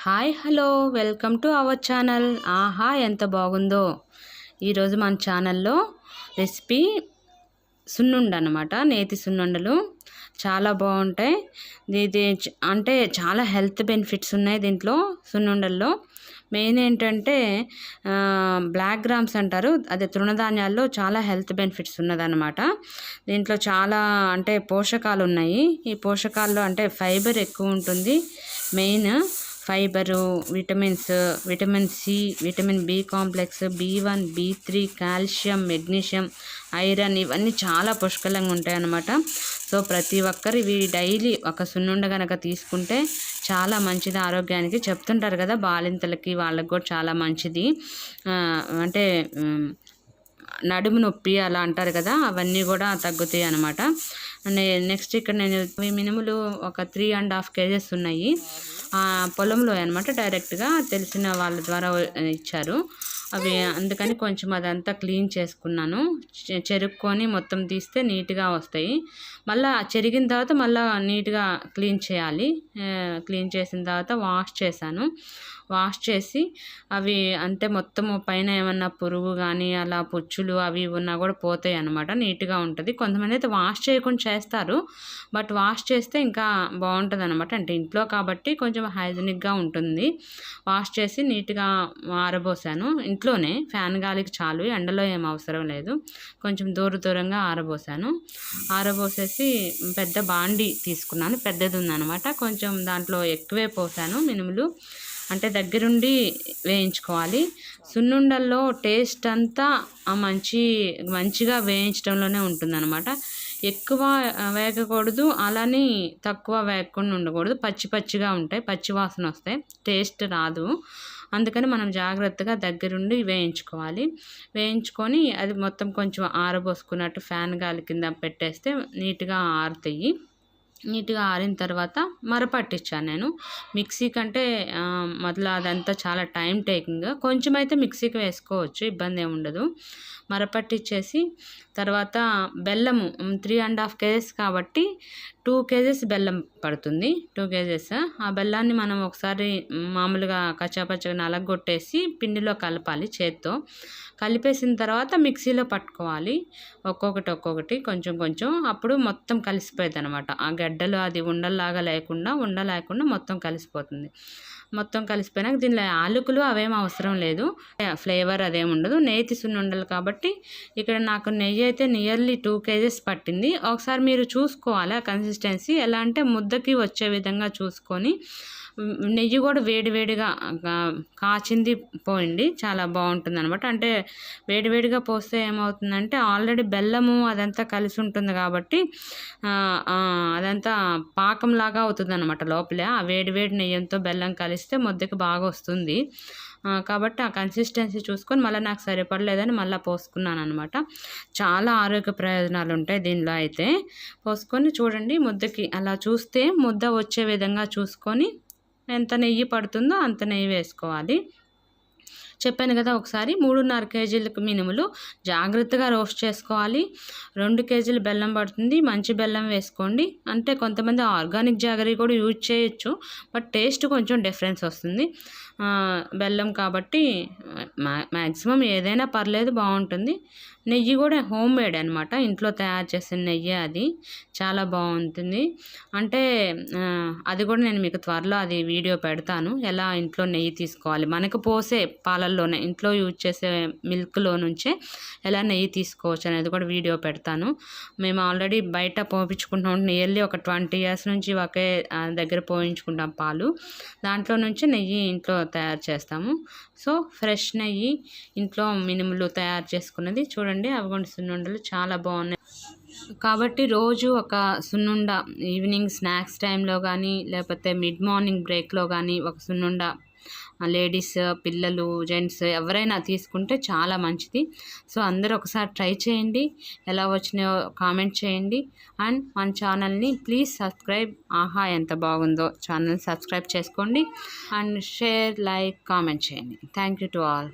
Hi hello welcome to our channel. ఆహా ఎంత బాగుందో. ఈరోజు మన ఛానల్లో రెసిపీ సున్నుండ అనమాట. నేతి సున్నుండలు చాలా బాగుంటాయి. ఇది అంటే చాలా హెల్త్ బెనిఫిట్స్ ఉన్నాయి దీంట్లో సున్నుండల్లో. మెయిన్ ఏంటంటే బ్లాక్ గ్రామ్స్ అంటారు, అదే తృణధాన్యాల్లో చాలా హెల్త్ బెనిఫిట్స్ ఉన్నదన్నమాట. దీంట్లో చాలా అంటే పోషకాలు ఉన్నాయి. ఈ పోషకాల్లో అంటే ఫైబర్ ఎక్కువ ఉంటుంది. Main fibre, vitamin C, vitamin B complex, B1, B3, calcium, magnesium, iron ఇవన్నీ చాలా పుష్కలంగా ఉంటాయి అన్నమాట. సో ప్రతి ఒక్కరు ఇవి డైలీ ఒక సున్నుండ కనుక తీసుకుంటే చాలా మంచిది ఆరోగ్యానికి. చెప్తుంటారు కదా బాలింతలకి వాళ్ళకి కూడా చాలా మంచిది. అంటే నడుము నొప్పి అలా అంటారు కదా, అవన్నీ కూడా తగ్గుతాయి అనమాట. నెక్స్ట్ ఇక్కడ నేను మినుములు ఒక 3.5 kgs ఉన్నాయి. పొలంలో అనమాట, డైరెక్ట్గా తెలిసిన వాళ్ళ ద్వారా ఇచ్చారు అవి. అందుకని కొంచెం అదంతా క్లీన్ చేసుకున్నాను. చెరుక్కొని మొత్తం తీస్తే నీట్గా వస్తాయి. మళ్ళీ చెరిగిన తర్వాత మళ్ళీ నీట్గా క్లీన్ చేయాలి. క్లీన్ చేసిన తర్వాత వాష్ చేసి అవి అంటే మొత్తము పైన ఏమన్నా పురుగు కానీ అలా పుచ్చులు అవి ఉన్నా కూడా పోతాయి అన్నమాట. నీట్గా ఉంటుంది. కొంతమంది అయితే వాష్ చేయకుండా చేస్తారు, బట్ వాష్ చేస్తే ఇంకా బాగుంటుంది అనమాట. అంటే ఇంట్లో కాబట్టి కొంచెం హైజీనిక్గా ఉంటుంది. వాష్ చేసి నీట్గా ఆరబోసాను. ఇంట్లోనే ఫ్యాన్ గాలికి చాలు, ఎండలో ఏం అవసరం లేదు. కొంచెం దూరంగా ఆరబోసేసి పెద్ద బాండి తీసుకున్నాను. పెద్దది ఉందన్నమాట. కొంచెం దాంట్లో ఎక్కువే పోసాను మినుములు. అంటే దగ్గరుండి వేయించుకోవాలి. సున్నుండల్లో టేస్ట్ అంతా మంచిగా వేయించడంలోనే ఉంటుందన్నమాట. ఎక్కువ వేగకూడదు, అలానే తక్కువ వేగకుండా ఉండకూడదు. పచ్చిగా ఉంటాయి, పచ్చి వాసన వస్తాయి, టేస్ట్ రాదు. అందుకని మనం జాగ్రత్తగా దగ్గరుండి వేయించుకొని అది మొత్తం కొంచెం ఆరబోసుకున్నట్టు ఫ్యాన్ గాలి కింద పెట్టేస్తే నీట్గా ఆరుతాయి. నీట్గా ఆరిన తర్వాత మరపట్టించాను నేను. మిక్సీ కంటే మొదలు అదంతా చాలా టైం టేకింగ్. కొంచెం అయితే మిక్సీకి వేసుకోవచ్చు, ఇబ్బంది ఏమి ఉండదు. మరపట్టించేసి తర్వాత బెల్లము 3.5 kgs కాబట్టి 2 kgs బెల్లం పడుతుంది. 2 kgs. ఆ బెల్లాన్ని మనం ఒకసారి మామూలుగా కచ్చాపచ్చగా నలగొట్టేసి పిండిలో కలపాలి చేత్తో. కలిపేసిన తర్వాత మిక్సీలో పట్టుకోవాలి. ఒక్కొక్కటి కొంచెం. అప్పుడు మొత్తం కలిసిపోయింది అనమాట. ఆ గడ్డలు అది ఉండలాగా లేకుండా మొత్తం కలిసిపోతుంది. మొత్తం కలిసిపోయినాక దీనిలో యాలకులు అవేం అవసరం లేదు, ఫ్లేవర్ అదేమి ఉండదు. నేతి సున్నుండలు కాబట్టి ఇక్కడ నాకు నెయ్యి అయితే నియర్లీ 2 kgs పట్టింది. ఒకసారి మీరు చూసుకోవాలి ఆ కన్సిస్టెన్సీ ఎలా అంటే ముద్దకి వచ్చే విధంగా చూసుకొని. నెయ్యి కూడా వేడిగా కాచింది పోయింది, చాలా బాగుంటుంది అనమాట. అంటే వేడిగా పోస్తే ఏమవుతుందంటే ఆల్రెడీ బెల్లము అదంతా కలిసి ఉంటుంది కాబట్టి అదంతా పాకంలాగా అవుతుంది అనమాట లోపలే. ఆ వేడి నెయ్యంతో బెల్లం కలిస్తే ముద్దకి బాగా వస్తుంది. కాబట్టి ఆ కన్సిస్టెన్సీ చూసుకొని మళ్ళీ నాకు సరిపడలేదని మళ్ళీ పోసుకున్నాను అనమాట. చాలా ఆరోగ్య ప్రయోజనాలు ఉంటాయి దీనిలో అయితే. పోసుకొని చూడండి, ముద్దకి అలా చూస్తే ముద్ద వచ్చే విధంగా చూసుకొని ఎంత నెయ్యి పడుతుందో అంత నెయ్యి వేసుకోవాలి. చెప్పాను కదా ఒకసారి 3.5 kgs మినుములు జాగ్రత్తగా రోస్ట్ చేసుకోవాలి. 2 kgs బెల్లం పడుతుంది. మంచి బెల్లం వేసుకోండి. అంటే కొంతమంది ఆర్గానిక్ జాగరీ కూడా యూజ్ చేయొచ్చు, బట్ టేస్ట్ కొంచెం డిఫరెన్స్ వస్తుంది. బెల్లం కాబట్టి మ్యాక్సిమం ఏదైనా పర్లేదు, బాగుంటుంది. నెయ్యి కూడా హోమ్ మేడ్ అనమాట, ఇంట్లో తయారు చేసిన నెయ్యి. అది చాలా బాగుంటుంది. అంటే అది కూడా నేను మీకు త్వరలో అది వీడియో పెడతాను, ఎలా ఇంట్లో నెయ్యి తీసుకోవాలి. మనకు పోసే పాలల్లోనే ఇంట్లో యూజ్ చేసే మిల్క్లో నుంచే ఎలా నెయ్యి తీసుకోవచ్చు అనేది కూడా వీడియో పెడతాను. మేము ఆల్రెడీ బయట పోయించుకుంటాం. నియర్లీ ఒక 20 years నుంచి ఒకే దగ్గర పోయించుకుంటాం పాలు. దాంట్లో నుంచి నెయ్యి ఇంట్లో తయారు చేస్తాము. సో ఫ్రెష్ నెయ్యి ఇంట్లో మినుములు తయారు చేసుకున్నది చూడండి. అవి కూడా సున్నుండలు చాలా బాగున్నాయి. కాబట్టి రోజు ఒక సున్నుండ ఈవినింగ్ స్నాక్స్ టైంలో కానీ లేకపోతే మిడ్ మార్నింగ్ బ్రేక్లో కానీ ఒక సున్నుండ లేడీస్, పిల్లలు, జెంట్స్ ఎవరైనా తీసుకుంటే చాలా మంచిది. సో అందరూ ఒకసారి ట్రై చేయండి. ఎలా వచ్చినాయో కామెంట్ చేయండి. అండ్ మన ఛానల్ని ప్లీజ్ సబ్స్క్రైబ్. ఆహా ఎంత బాగుందో. ఛానల్ సబ్స్క్రైబ్ చేసుకోండి అండ్ షేర్, లైక్, కామెంట్ చేయండి. Thank you to all.